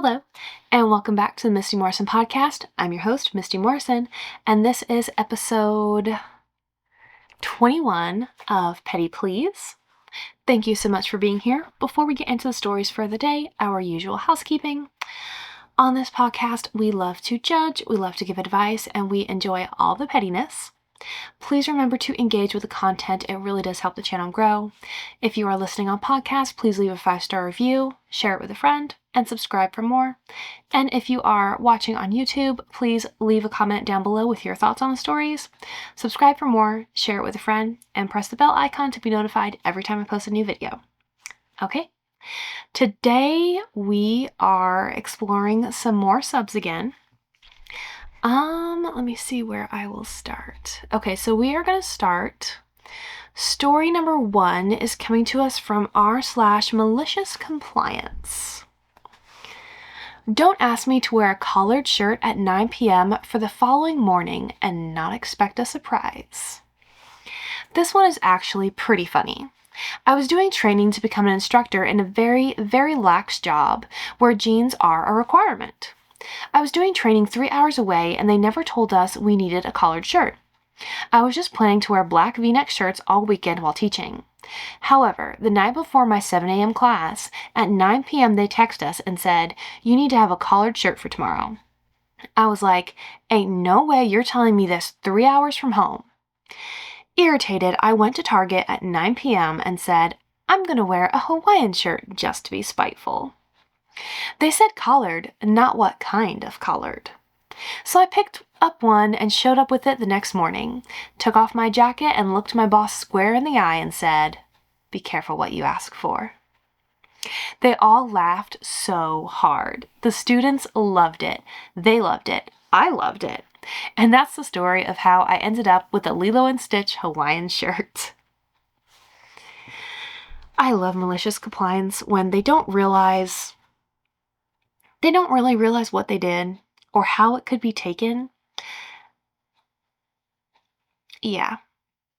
Hello, and welcome back to the Misty Morrison Podcast. I'm your host, Misty Morrison, and this is episode 21 of Petty Please. Thank you so much for being here. Before we get into the stories for the day, our usual housekeeping. On this podcast, we love to judge, we love to give advice, and we enjoy all the pettiness. Please remember to engage with the content. It really does help the channel grow. If you are listening on podcast, please leave a 5-star review, share it with a friend, and subscribe for more. And if you are watching on YouTube, please leave a comment down below with your thoughts on the stories. Subscribe for more, share it with a friend, and press the bell icon to be notified every time I post a new video. Okay, today we are exploring some more subs again. Let me see where I will start. Okay, so we are going to start. Story number 1 is coming to us from r/malicious compliance. Don't ask me to wear a collared shirt at 9 p.m. for the following morning and not expect a surprise. This one is actually pretty funny. I was doing training to become an instructor in a very, very lax job where jeans are a requirement. I was doing training 3 hours away and they never told us we needed a collared shirt. I was just planning to wear black V-neck shirts all weekend while teaching. However, the night before my 7 a.m. class, at 9 p.m. they text us and said, "You need to have a collared shirt for tomorrow." I was like, ain't no way you're telling me this 3 hours from home. Irritated, I went to Target at 9 p.m. and said, I'm gonna wear a Hawaiian shirt just to be spiteful. They said collared, not what kind of collared. So I picked up one and showed up with it the next morning, took off my jacket and looked my boss square in the eye and said, "Be careful what you ask for." They all laughed so hard. The students loved it. They loved it. I loved it. And that's the story of how I ended up with a Lilo and Stitch Hawaiian shirt. I love malicious compliance when they don't really realize what they did or how it could be taken. Yeah.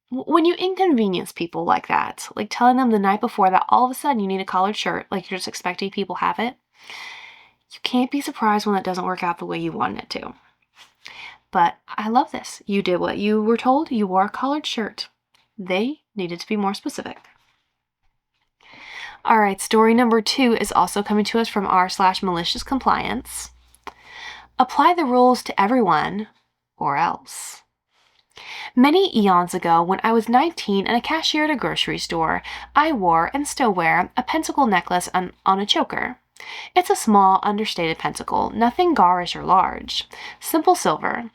When you inconvenience people like that, like telling them the night before that all of a sudden you need a collared shirt, like you're just expecting people have it, you can't be surprised when it doesn't work out the way you wanted it to. But I love this. You did what you were told. You wore a collared shirt. They needed to be more specific. All right, story number 2 is also coming to us from r/malicious compliance. Apply the rules to everyone, or else. Many eons ago, when I was 19 and a cashier at a grocery store, I wore, and still wear, a pentacle necklace on a choker. It's a small, understated pentacle, nothing garish or large. Simple silver.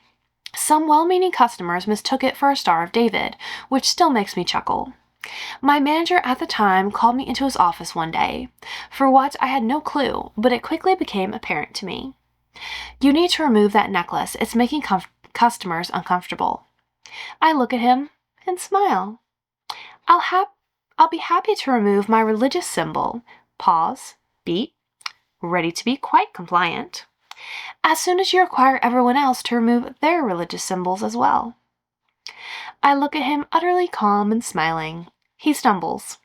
Some well-meaning customers mistook it for a Star of David, which still makes me chuckle. My manager at the time called me into his office one day. For what, I had no clue, but it quickly became apparent to me. "You need to remove that necklace. It's making customers uncomfortable." I look at him and smile. I'll be happy to remove my religious symbol. Pause. Beat. Ready to be quite compliant. As soon as you require everyone else to remove their religious symbols as well. I look at him utterly calm and smiling. He stumbles.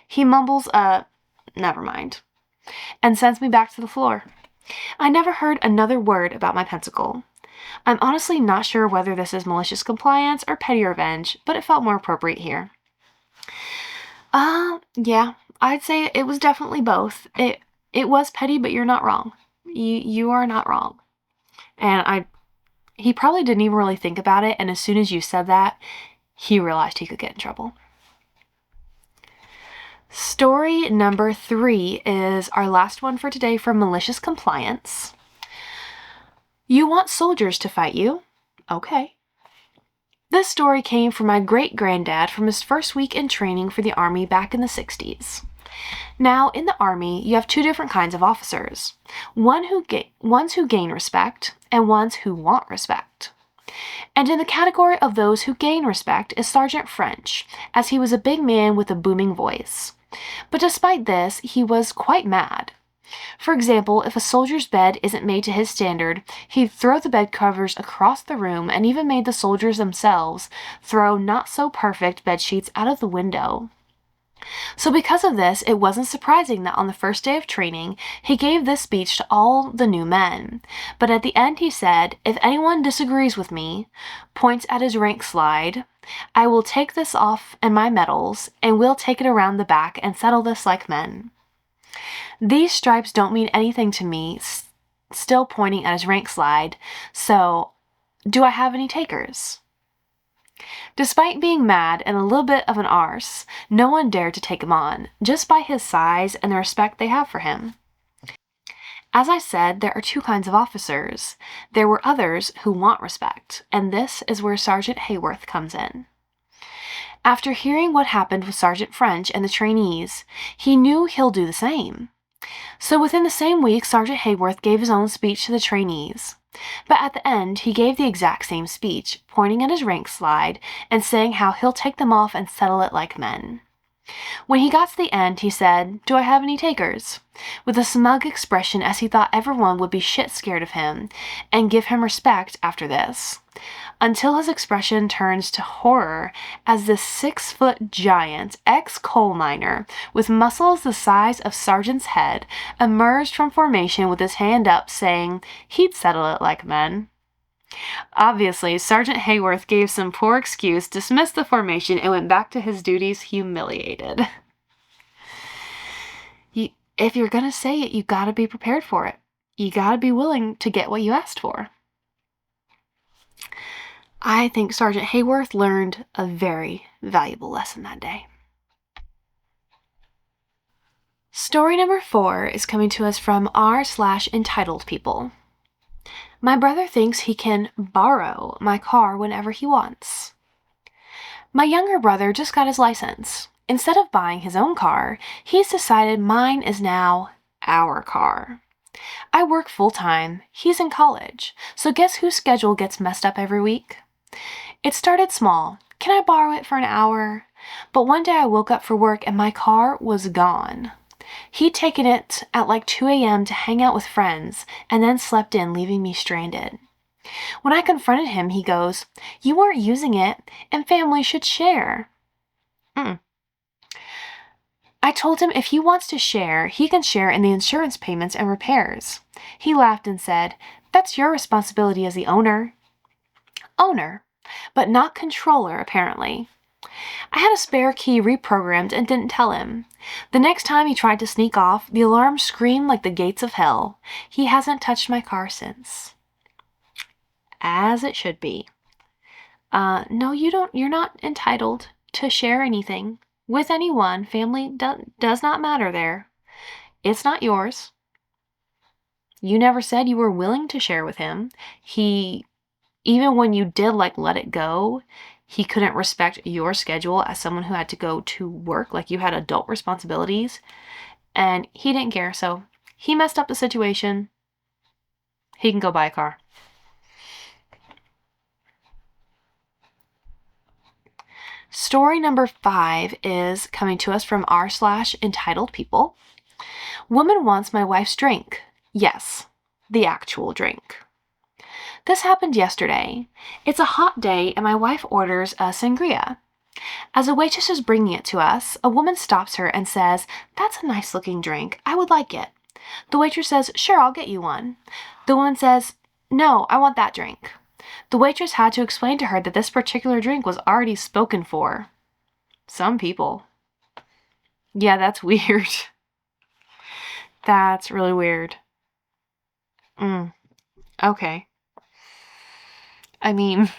He mumbles never mind, and sends me back to the floor. I never heard another word about my pentacle. I'm honestly not sure whether this is malicious compliance or petty revenge, but it felt more appropriate here. Yeah, I'd say it was definitely both. It was petty, but you're not wrong. You are not wrong. And he probably didn't even really think about it, and as soon as you said that, he realized he could get in trouble. Story number 3 is our last one for today from malicious compliance. You want soldiers to fight you? Okay. This story came from my great-granddad from his first week in training for the Army back in the 60s. Now, in the Army, you have 2 different kinds of officers. Ones who gain respect, and ones who want respect. And in the category of those who gain respect is Sergeant French, as he was a big man with a booming voice. But despite this, he was quite mad. For example, if a soldier's bed isn't made to his standard, he'd throw the bed covers across the room and even made the soldiers themselves throw not-so-perfect bed sheets out of the window. So because of this, it wasn't surprising that on the first day of training, he gave this speech to all the new men. But at the end he said, "If anyone disagrees with me," points at his rank slide, "I will take this off and my medals, and we'll take it around the back and settle this like men. These stripes don't mean anything to me," still pointing at his rank slide, "so do I have any takers?" Despite being mad and a little bit of an arse, no one dared to take him on, just by his size and the respect they have for him. As I said, there are two kinds of officers. There were others who want respect, and this is where Sergeant Hayworth comes in. After hearing what happened with Sergeant French and the trainees, he knew he'll do the same. So within the same week, Sergeant Hayworth gave his own speech to the trainees. But at the end, he gave the exact same speech, pointing at his rank slide and saying how he'll take them off and settle it like men. When he got to the end, he said, "Do I have any takers?" with a smug expression, as he thought everyone would be shit scared of him and give him respect after this, until his expression turns to horror as this 6-foot giant ex-coal miner with muscles the size of Sergeant's head emerged from formation with his hand up, saying he'd settle it like men. Obviously, Sergeant Hayworth gave some poor excuse, dismissed the formation, and went back to his duties humiliated. If you're gonna say it, you gotta be prepared for it. You gotta be willing to get what you asked for. I think Sergeant Hayworth learned a very valuable lesson that day. Story number 4 is coming to us from r/entitled people. My brother thinks he can borrow my car whenever he wants. My younger brother just got his license. Instead of buying his own car, he's decided mine is now our car. I work full-time, he's in college, so guess whose schedule gets messed up every week? It started small. Can I borrow it for an hour? But one day I woke up for work and my car was gone. He'd taken it at like 2 a.m. to hang out with friends and then slept in, leaving me stranded. When I confronted him, he goes, "You weren't using it, and family should share." I told him if he wants to share, he can share in the insurance payments and repairs. He laughed and said, "That's your responsibility as the owner." Owner, but not controller, apparently. I had a spare key reprogrammed and didn't tell him. The next time he tried to sneak off, the alarm screamed like the gates of hell. He hasn't touched my car since. As it should be. No, you're not entitled to share anything with anyone. Family does not matter there. It's not yours. You never said you were willing to share with him. Even when you did let it go, he couldn't respect your schedule as someone who had to go to work, like you had adult responsibilities, and he didn't care, so he messed up the situation. He can go buy a car. Story number 5 is coming to us from r/entitled people. Woman wants my wife's drink. Yes, the actual drink. This happened yesterday. It's a hot day and my wife orders a sangria. As a waitress is bringing it to us, a woman stops her and says, "That's a nice looking drink. I would like it." The waitress says, "Sure, I'll get you one." The woman says, "No, I want that drink." The waitress had to explain to her that this particular drink was already spoken for. Some people. Yeah, that's weird. That's really weird. Okay. I mean,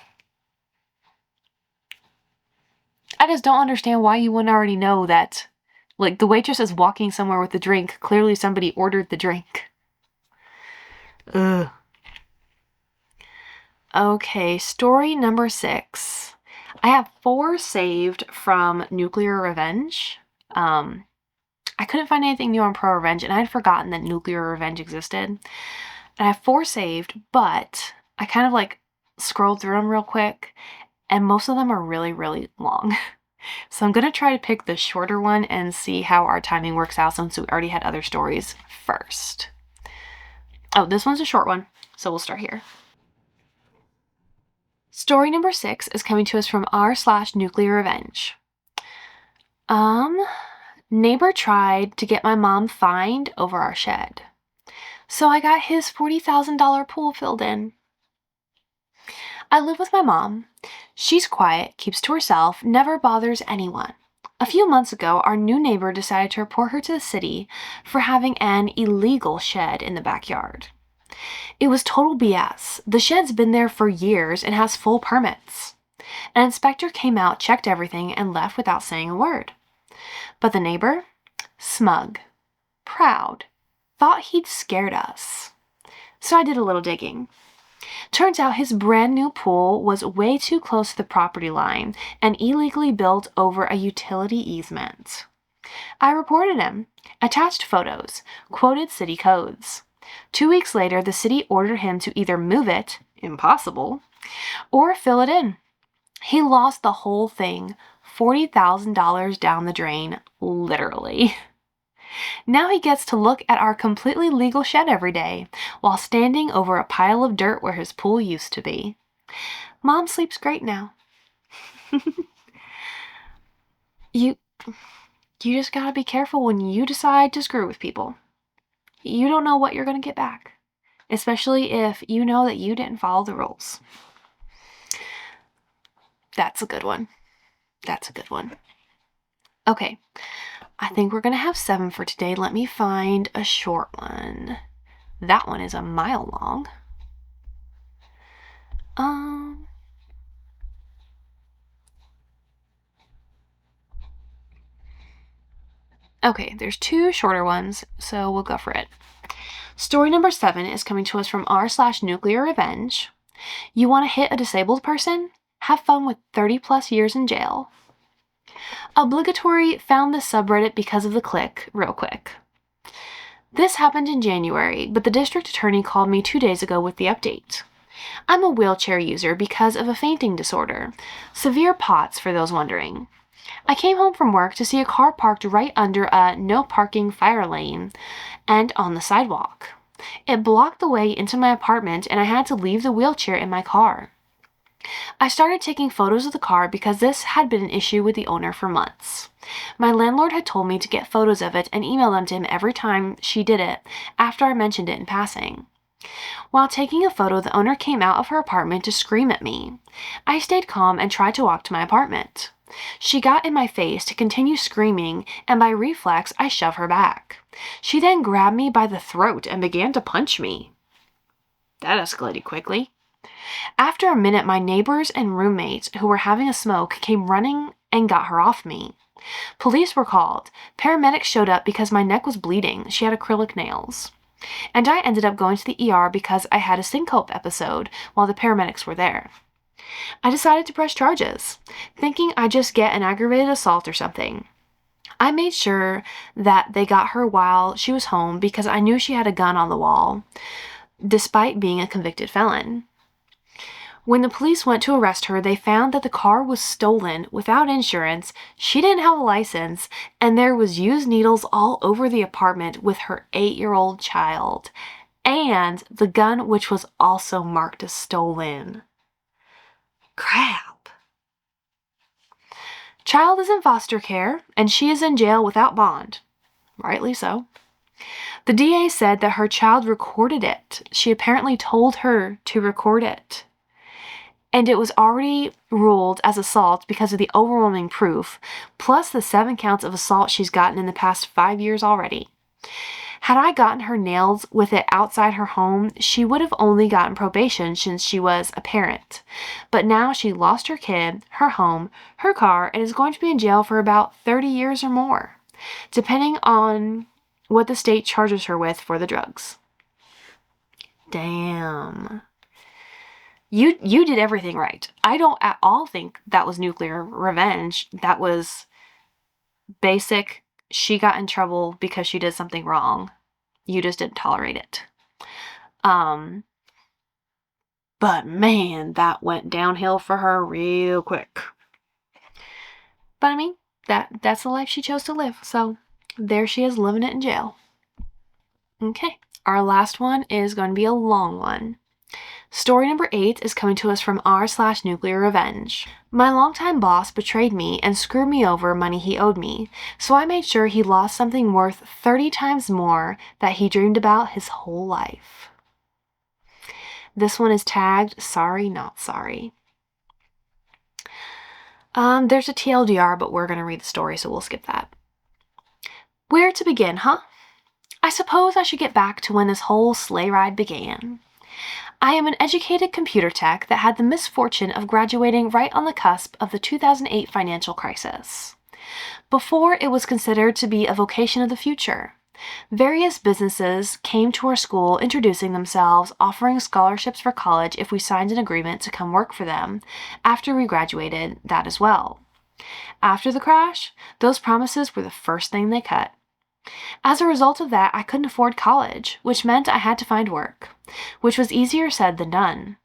I just don't understand why you wouldn't already know that. The waitress is walking somewhere with the drink. Clearly somebody ordered the drink. Ugh. Okay, story number 6. I have 4 saved from Nuclear Revenge. I couldn't find anything new on Pro Revenge, and I had forgotten that Nuclear Revenge existed. And I have 4 saved, but I kind of scrolled through them real quick, and most of them are really, really long. So I'm going to try to pick the shorter one and see how our timing works out since we already had other stories first. Oh, this one's a short one, so we'll start here. Story number 6 is coming to us from r/Nuclear Revenge. Neighbor tried to get my mom fined over our shed. So I got his $40,000 pool filled in. I live with my mom. She's quiet, keeps to herself, never bothers anyone. A few months ago, our new neighbor decided to report her to the city for having an illegal shed in the backyard. It was total BS. The shed's been there for years and has full permits. An inspector came out, checked everything, and left without saying a word. But the neighbor, smug, proud, thought he'd scared us. So I did a little digging. Turns out his brand new pool was way too close to the property line and illegally built over a utility easement. I reported him, attached photos, quoted city codes. 2 weeks later, the city ordered him to either move it, impossible, or fill it in. He lost the whole thing, $40,000 down the drain, literally. Now he gets to look at our completely legal shed every day while standing over a pile of dirt where his pool used to be. Mom sleeps great now. You just gotta be careful when you decide to screw with people. You don't know what you're gonna get back, especially if you know that you didn't follow the rules. That's a good one. Okay. I think we're going to have 7 for today. Let me find a short one. That one is a mile long. Okay, there's 2 shorter ones, so we'll go for it. Story number 7 is coming to us from r/nuclear revenge. You want to hit a disabled person? Have fun with 30 plus years in jail. Obligatory found this subreddit because of the click, real quick. This happened in January, but the district attorney called me 2 days ago with the update. I'm a wheelchair user because of a fainting disorder. Severe POTS, for those wondering. I came home from work to see a car parked right under a no parking fire lane and on the sidewalk. It blocked the way into my apartment and I had to leave the wheelchair in my car. I started taking photos of the car because this had been an issue with the owner for months. My landlord had told me to get photos of it and email them to him every time she did it after I mentioned it in passing. While taking a photo, the owner came out of her apartment to scream at me. I stayed calm and tried to walk to my apartment. She got in my face to continue screaming, and by reflex, I shoved her back. She then grabbed me by the throat and began to punch me. That escalated quickly. After a minute, my neighbors and roommates who were having a smoke came running and got her off me. Police were called. Paramedics showed up because my neck was bleeding. She had acrylic nails. And I ended up going to the ER because I had a syncope episode while the paramedics were there. I decided to press charges, thinking I'd just get an aggravated assault or something. I made sure that they got her while she was home because I knew she had a gun on the wall, despite being a convicted felon. When the police went to arrest her, they found that the car was stolen without insurance, she didn't have a license, and there was used needles all over the apartment with her 8-year-old child, and the gun, which was also marked as stolen. Crap. Child is in foster care, and she is in jail without bond. Rightly so. The DA said that her child recorded it. She apparently told her to record it. And it was already ruled as assault because of the overwhelming proof, plus the 7 counts of assault she's gotten in the past 5 years already. Had I gotten her nailed with it outside her home, she would have only gotten probation since she was a parent. But now she lost her kid, her home, her car, and is going to be in jail for about 30 years or more, depending on what the state charges her with for the drugs. Damn. You did everything right. I don't at all think that was nuclear revenge. That was basic. She got in trouble because she did something wrong. You just didn't tolerate it. But man, that went downhill for her real quick. But I mean, that's the life she chose to live. So there she is living it in jail. Okay, our last one is going to be a long one. Story number 8 is coming to us from r/nuclear revenge. My longtime boss betrayed me and screwed me over money he owed me, so I made sure he lost something worth 30 times more that he dreamed about his whole life. This one is tagged sorry, not sorry. There's a TLDR, but we're going to read the story, so we'll skip that. Where to begin, huh? I suppose I should get back to when this whole sleigh ride began. I am an educated computer tech that had the misfortune of graduating right on the cusp of the 2008 financial crisis. Before it was considered to be a vocation of the future, various businesses came to our school introducing themselves, offering scholarships for college if we signed an agreement to come work for them after we graduated, that as well. After the crash, those promises were the first thing they cut. As a result of that, I couldn't afford college, which meant I had to find work, which was easier said than done.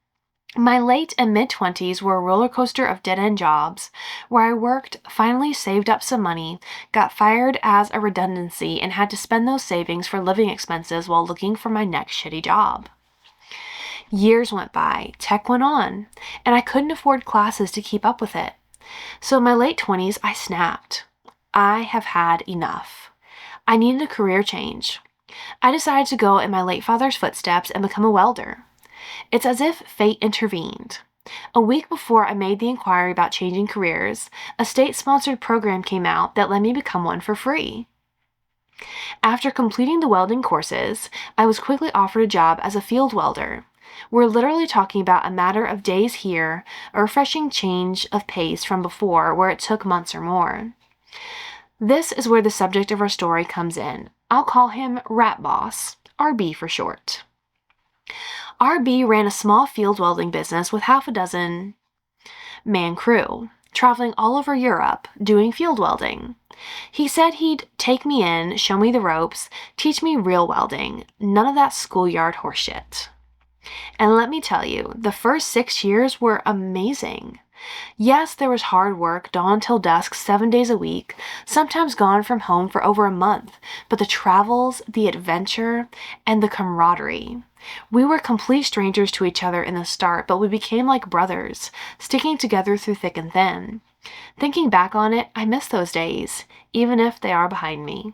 My late and mid-20s were a roller coaster of dead-end jobs, where I worked, finally saved up some money, got fired as a redundancy, and had to spend those savings for living expenses while looking for my next shitty job. Years went by, tech went on, and I couldn't afford classes to keep up with it. So in my late 20s, I snapped. I have had enough. I needed a career change. I decided to go in my late father's footsteps and become a welder. It's as if fate intervened. A week before I made the inquiry about changing careers, a state-sponsored program came out that let me become one for free. After completing the welding courses, I was quickly offered a job as a field welder. We're literally talking about a matter of days here, a refreshing change of pace from before where it took months or more. This is where the subject of our story comes in. I'll call him Rat Boss, RB for short. RB ran a small field welding business with half a dozen man crew, traveling all over Europe, doing field welding. He said he'd take me in, show me the ropes, teach me real welding, none of that schoolyard horseshit. And let me tell you, the first 6 years were amazing. Yes, there was hard work, dawn till dusk, 7 days a week, sometimes gone from home for over a month, but the travels, the adventure, and the camaraderie. We were complete strangers to each other in the start, but we became like brothers, sticking together through thick and thin. Thinking back on it, I miss those days, even if they are behind me.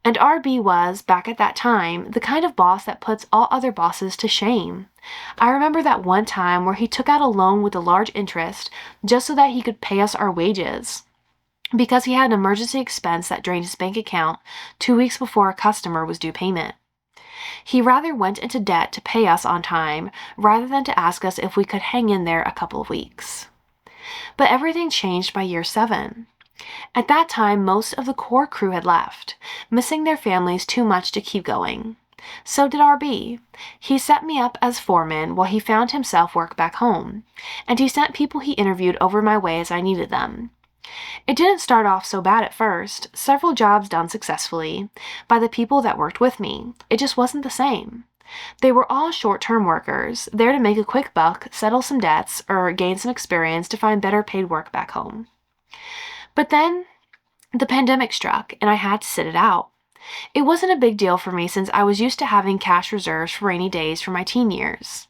And RB was, back at that time, the kind of boss that puts all other bosses to shame. I remember that one time where he took out a loan with a large interest just so that he could pay us our wages, because he had an emergency expense that drained his bank account 2 weeks before a customer was due payment. He rather went into debt to pay us on time rather than to ask us if we could hang in there a couple of weeks. But everything changed by year 7. At that time, most of the core crew had left, missing their families too much to keep going. So did RB. He set me up as foreman while he found himself work back home, and he sent people he interviewed over my way as I needed them. It didn't start off so bad at first, several jobs done successfully by the people that worked with me. It just wasn't the same. They were all short-term workers, there to make a quick buck, settle some debts, or gain some experience to find better paid work back home. But then the pandemic struck, and I had to sit it out. It wasn't a big deal for me since I was used to having cash reserves for rainy days for my teen years.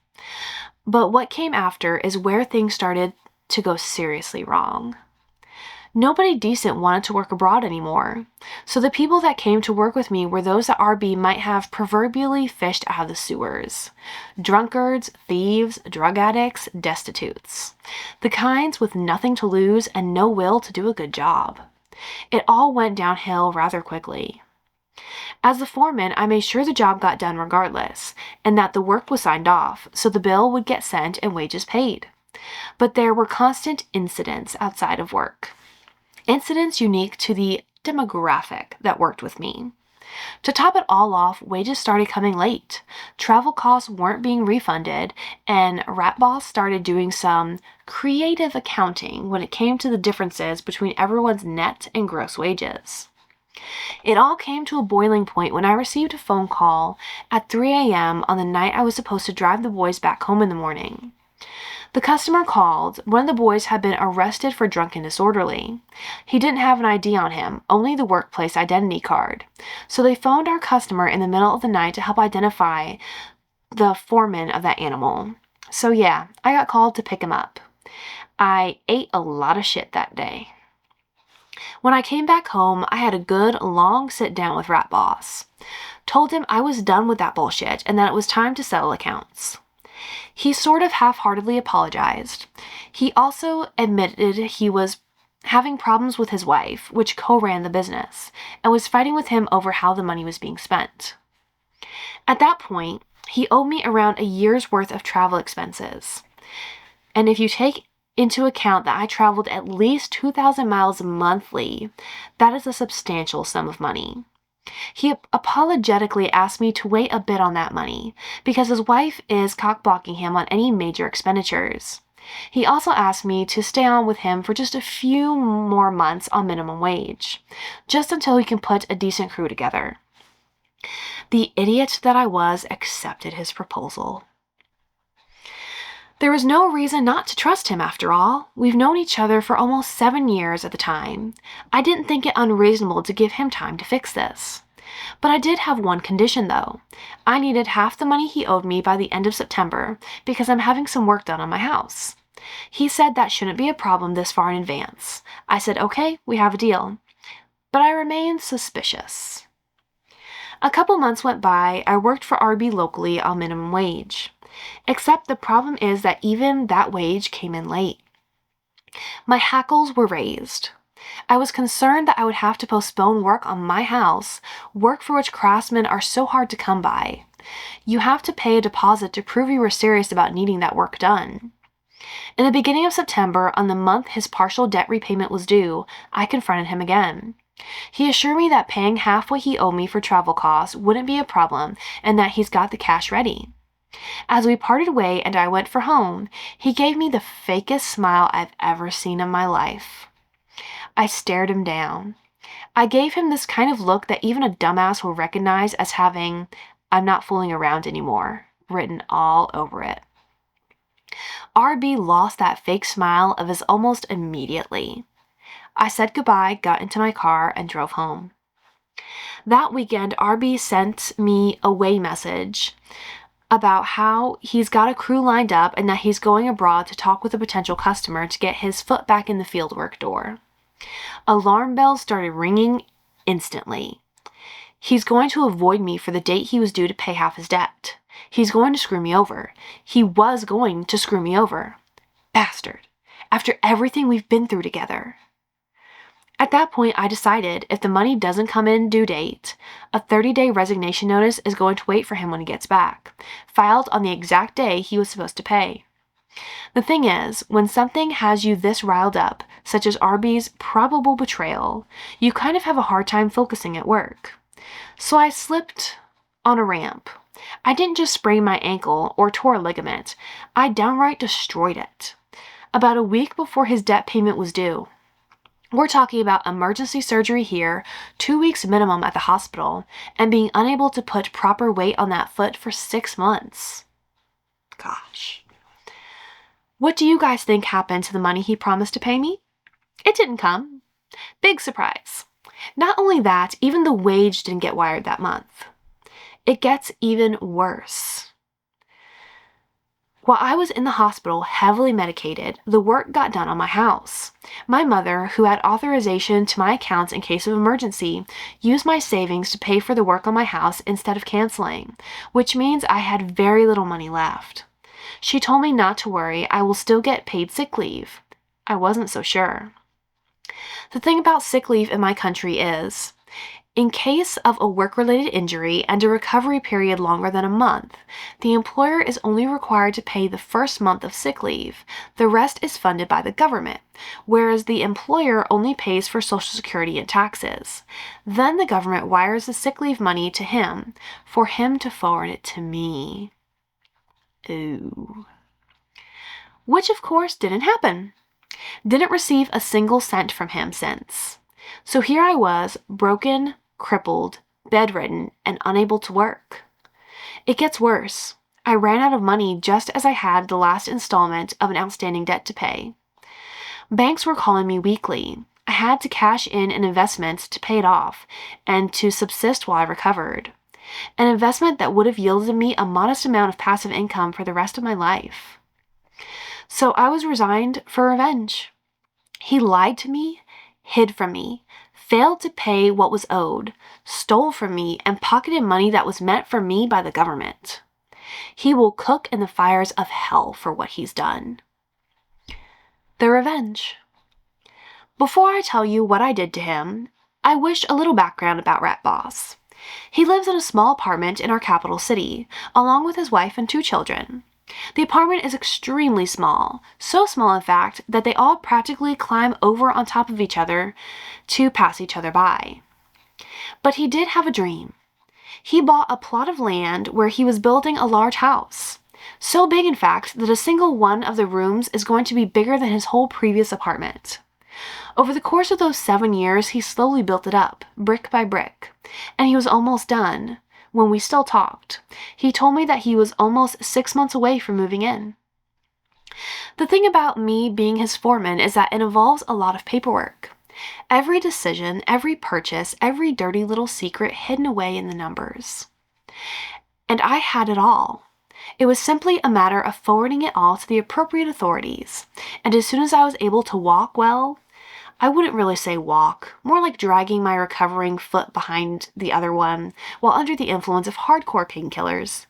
But what came after is where things started to go seriously wrong. Nobody decent wanted to work abroad anymore, so the people that came to work with me were those that RB might have proverbially fished out of the sewers. Drunkards, thieves, drug addicts, destitutes. The kinds with nothing to lose and no will to do a good job. It all went downhill rather quickly. As the foreman, I made sure the job got done regardless, and that the work was signed off, so the bill would get sent and wages paid. But there were constant incidents outside of work. Incidents unique to the demographic that worked with me. To top it all off, wages started coming late, travel costs weren't being refunded, and Rat Boss started doing some creative accounting when it came to the differences between everyone's net and gross wages. It all came to a boiling point when I received a phone call at 3 a.m. on the night I was supposed to drive the boys back home in the morning. The customer called. One of the boys had been arrested for drunk and disorderly. He didn't have an ID on him, only the workplace identity card. So they phoned our customer in the middle of the night to help identify the foreman of that animal. So yeah, I got called to pick him up. I ate a lot of shit that day. When I came back home, I had a good, long sit down with Rat Boss. Told him I was done with that bullshit and that it was time to settle accounts. He sort of half-heartedly apologized. He also admitted he was having problems with his wife, which co-ran the business, and was fighting with him over how the money was being spent. At that point, he owed me around a year's worth of travel expenses. And if you take into account that I traveled at least 2,000 miles monthly, that is a substantial sum of money. He apologetically asked me to wait a bit on that money because his wife is cock-blocking him on any major expenditures. He also asked me to stay on with him for just a few more months on minimum wage, just until he can put a decent crew together. The idiot that I was accepted his proposal. There was no reason not to trust him after all. We've known each other for almost 7 years at the time. I didn't think it unreasonable to give him time to fix this. But I did have one condition though. I needed half the money he owed me by the end of September because I'm having some work done on my house. He said that shouldn't be a problem this far in advance. I said, okay, we have a deal. But I remained suspicious. A couple months went by. I worked for RB locally on minimum wage. Except the problem is that even that wage came in late. My hackles were raised. I was concerned that I would have to postpone work on my house, work for which craftsmen are so hard to come by. You have to pay a deposit to prove you were serious about needing that work done. In the beginning of September, on the month his partial debt repayment was due, I confronted him again. He assured me that paying half what he owed me for travel costs wouldn't be a problem and that he's got the cash ready. As we parted way and I went for home, he gave me the fakest smile I've ever seen in my life. I stared him down. I gave him this kind of look that even a dumbass will recognize as having "I'm not fooling around anymore" written all over it. RB lost that fake smile of his almost immediately. I said goodbye, got into my car, and drove home. That weekend, RB sent me a way message about how he's got a crew lined up and that he's going abroad to talk with a potential customer to get his foot back in the fieldwork door. Alarm bells started ringing instantly. He's going to avoid me for the date he was due to pay half his debt. He's going to screw me over. He was going to screw me over. Bastard. After everything we've been through together. At that point, I decided if the money doesn't come in due date, a 30-day resignation notice is going to wait for him when he gets back, filed on the exact day he was supposed to pay. The thing is, when something has you this riled up, such as RB's probable betrayal, you kind of have a hard time focusing at work. So I slipped on a ramp. I didn't just sprain my ankle or tore a ligament, I downright destroyed it. About a week before his debt payment was due. We're talking about emergency surgery here, 2 weeks minimum at the hospital, and being unable to put proper weight on that foot for 6 months. Gosh. What do you guys think happened to the money he promised to pay me? It didn't come. Big surprise. Not only that, even the wage didn't get wired that month. It gets even worse. While I was in the hospital, heavily medicated, the work got done on my house. My mother, who had authorization to my accounts in case of emergency, used my savings to pay for the work on my house instead of canceling, which means I had very little money left. She told me not to worry, I will still get paid sick leave. I wasn't so sure. The thing about sick leave in my country is, in case of a work-related injury and a recovery period longer than a month, the employer is only required to pay the first month of sick leave. The rest is funded by the government, whereas the employer only pays for Social Security and taxes. Then the government wires the sick leave money to him for him to forward it to me. Ooh. Which of course didn't happen. Didn't receive a single cent from him since. So here I was, broken, crippled, bedridden, and unable to work. It gets worse. I ran out of money just as I had the last installment of an outstanding debt to pay. Banks were calling me weekly. I had to cash in an investment to pay it off and to subsist while I recovered. An investment that would have yielded me a modest amount of passive income for the rest of my life. So I was resigned for revenge. He lied to me, hid from me, failed to pay what was owed, stole from me, and pocketed money that was meant for me by the government. He will cook in the fires of hell for what he's done. The revenge. Before I tell you what I did to him, I wish a little background about Rat Boss. He lives in a small apartment in our capital city, along with his wife and 2 children. The apartment is extremely small, so small in fact that they all practically climb over on top of each other to pass each other by. But he did have a dream. He bought a plot of land where he was building a large house. So big in fact that a single one of the rooms is going to be bigger than his whole previous apartment. Over the course of those 7 years, he slowly built it up, brick by brick, and he was almost done. When we still talked, he told me that he was almost 6 months away from moving in. The thing about me being his foreman is that it involves a lot of paperwork. Every decision, every purchase, every dirty little secret hidden away in the numbers. And I had it all. It was simply a matter of forwarding it all to the appropriate authorities, and as soon as I was able to walk well, I wouldn't really say walk, more like dragging my recovering foot behind the other one while under the influence of hardcore painkillers,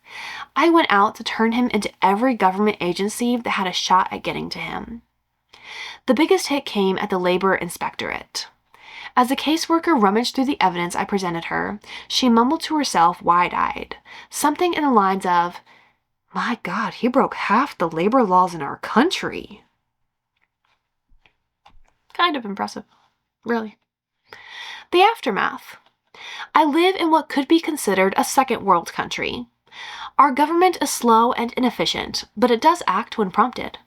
I went out to turn him into every government agency that had a shot at getting to him. The biggest hit came at the Labor Inspectorate. As the caseworker rummaged through the evidence I presented her, she mumbled to herself wide-eyed, something in the lines of, "My God, he broke half the labor laws in our country." Kind of impressive, really. The aftermath. I live in what could be considered a second world country. Our government is slow and inefficient, but it does act when prompted.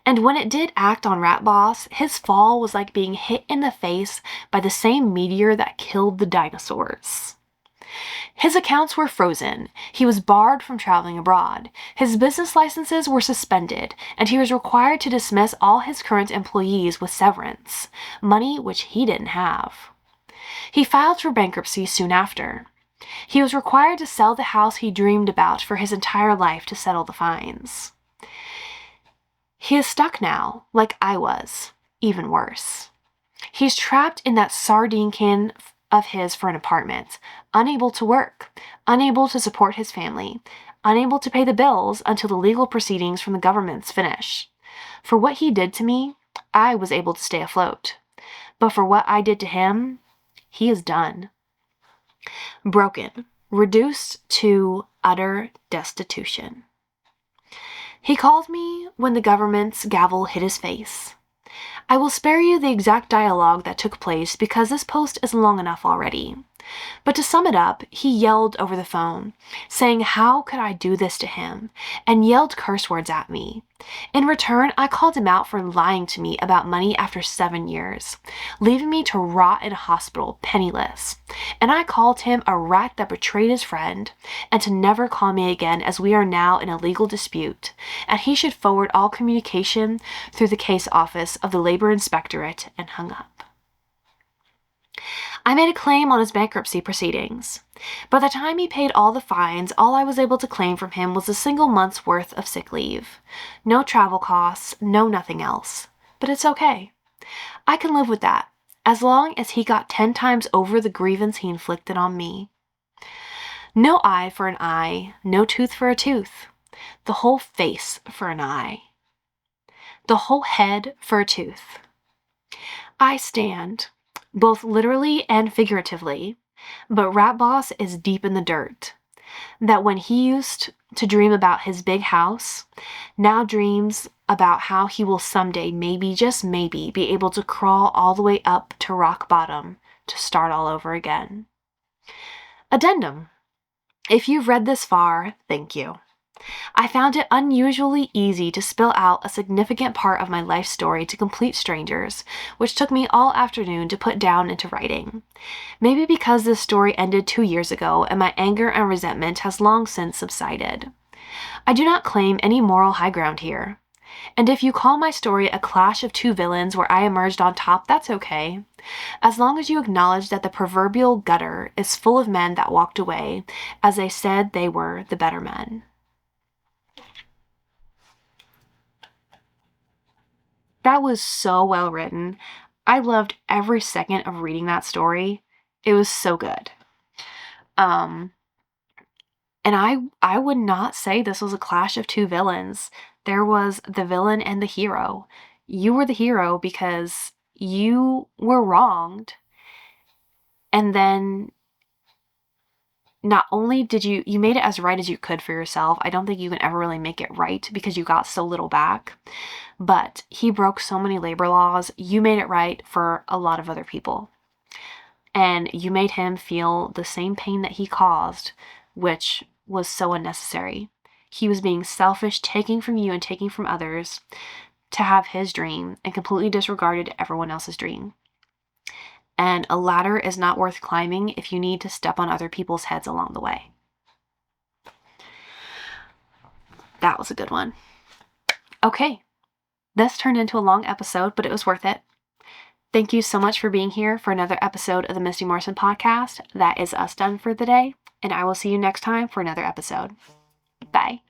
And when it did act on Rat Boss, his fall was like being hit in the face by the same meteor that killed the dinosaurs. His accounts were frozen, he was barred from traveling abroad, his business licenses were suspended, and he was required to dismiss all his current employees with severance, money which he didn't have. He filed for bankruptcy soon after. He was required to sell the house he dreamed about for his entire life to settle the fines. He is stuck now, like I was, even worse. He's trapped in that sardine can of his for an apartment, unable to work, unable to support his family, unable to pay the bills until the legal proceedings from the government's finish. For what he did to me, I was able to stay afloat. But for what I did to him, he is done. Broken, reduced to utter destitution. He called me when the government's gavel hit his face. I will spare you the exact dialogue that took place because this post is long enough already. But to sum it up, he yelled over the phone, saying how could I do this to him, and yelled curse words at me. In return, I called him out for lying to me about money after 7 years, leaving me to rot in a hospital penniless. And I called him a rat that betrayed his friend, and to never call me again as we are now in a legal dispute, and he should forward all communication through the case office of the Labor Inspectorate, and hung up. I made a claim on his bankruptcy proceedings. By the time he paid all the fines, all I was able to claim from him was a single month's worth of sick leave. No travel costs, no nothing else. But it's okay. I can live with that, as long as he got 10 times over the grievance he inflicted on me. No eye for an eye, no tooth for a tooth. The whole face for an eye. The whole head for a tooth. I stand, both literally and figuratively, but Rat Boss is deep in the dirt. That when he used to dream about his big house, now dreams about how he will someday, maybe, just maybe, be able to crawl all the way up to rock bottom to start all over again. Addendum. If you've read this far, thank you. I found it unusually easy to spill out a significant part of my life story to complete strangers, which took me all afternoon to put down into writing. Maybe because this story ended 2 years ago and my anger and resentment has long since subsided. I do not claim any moral high ground here. And if you call my story a clash of 2 villains where I emerged on top, that's okay. As long as you acknowledge that the proverbial gutter is full of men that walked away, as they said they were the better men. That was so well written. I loved every second of reading that story. It was so good. And I would not say this was a clash of two villains. There was the villain and the hero. You were the hero because you were wronged. And then not only did you made it as right as you could for yourself. I don't think you can ever really make it right because you got so little back. But he broke so many labor laws. You made it right for a lot of other people. And you made him feel the same pain that he caused, which was so unnecessary. He was being selfish, taking from you and taking from others to have his dream, and completely disregarded everyone else's dream. And a ladder is not worth climbing if you need to step on other people's heads along the way. That was a good one. Okay, this turned into a long episode, but it was worth it. Thank you so much for being here for another episode of the Misty Morrison Podcast. That is us done for the day, and I will see you next time for another episode. Bye.